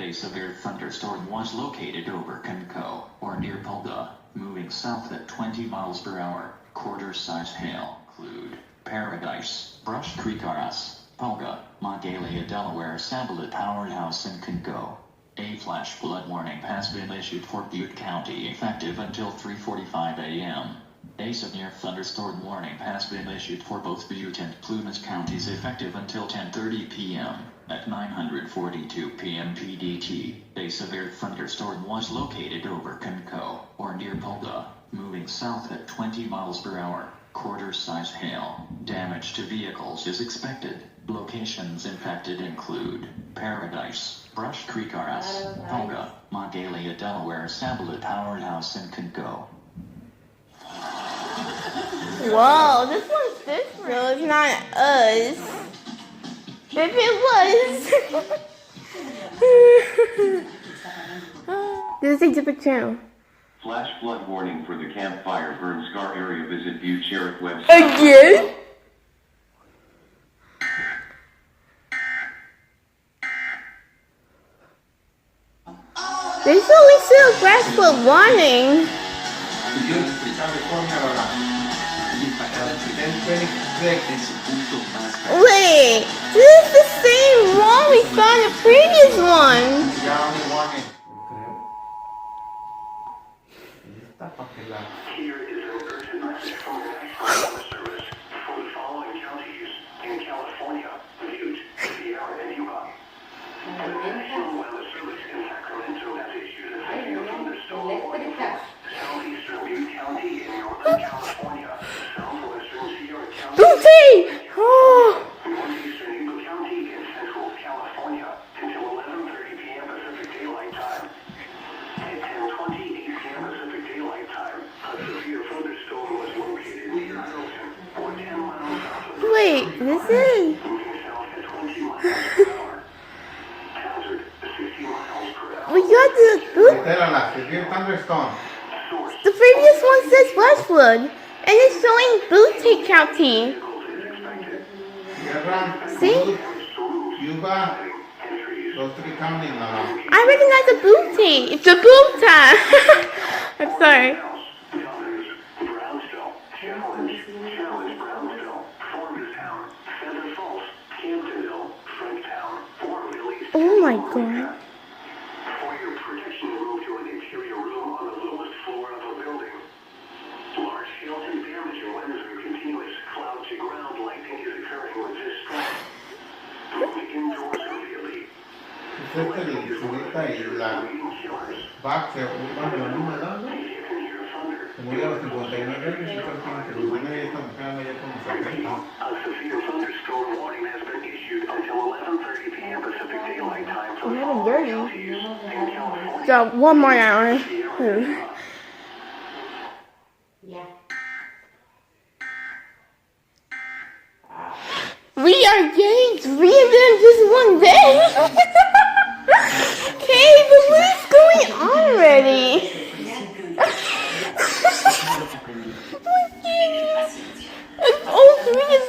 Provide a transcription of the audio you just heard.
A severe thunderstorm was located over Conco, or near Polga, moving south at 20 miles per hour. Quarter-size hail include Paradise, Brush Creek RS, Polga, Montgalia, Delaware, Sambalat Powerhouse, and Conco. A flash flood warning has been issued for Butte County effective until 3:45 a.m. A severe thunderstorm warning has been issued for both Butte and Plumas counties effective until 10:30 p.m. At 9:42 p.m. PDT, a severe thunderstorm was located over Conco, or near Polga, moving south at 20 miles per hour. Quarter-size hail. Damage to vehicles is expected. Locations impacted include Paradise, Brush Creek RS, Polga, Montgalia, Delaware, Sambalat Powerhouse, and Conco. Whoa, this one's different. No, it's not us. If it was. This is a different channel. Flash flood warning for the Campfire Burn Scar area. Visit Butte Sheriff website. Again? They only still flash flood warning. Wait, this is the same one we saw in the previous one. Here is an urgent message from the National Weather Service for the following counties in California: Butte, Sierra, and Utah. The National Weather Service in Sacramento has issued a severe thunderstorm warning for southeastern Butte County in Northern California, southwestern Sierra County, northeastern Yuba County in central California until 11:30 p.m. Pacific Daylight Time. At 10:20 p.m. Pacific Daylight Time, a severe thunderstorm was located near Middleton, or 10 miles south of Wait, this is. moving south at 20 miles per hour. Hazard 60 miles per hour. We got the boot. The previous one says flash flood, and it's showing Butte County. See? I recognize the Butte. It's the boot time. I'm sorry. Brownsville, Challenge, Brownsville, Formanstown, Center Falls, Camptonville, Franktown, Orville East. Oh my god. For your protection, move to an interior room on the lowest floor of a building. Large hail and damage and winds are continuous. Cloud to ground lightning is occurring with this storm. Moving indoors immediately. Lightning is one of the major leading killers. If you can hear thunder, a severe thunderstorm warning has been issued until 11:30 p.m. Pacific Daylight Time for I'm all having dirty. counties in California. So, one more hour. We are getting 3 of them just one day. Okay, but what is going on already? All 3 is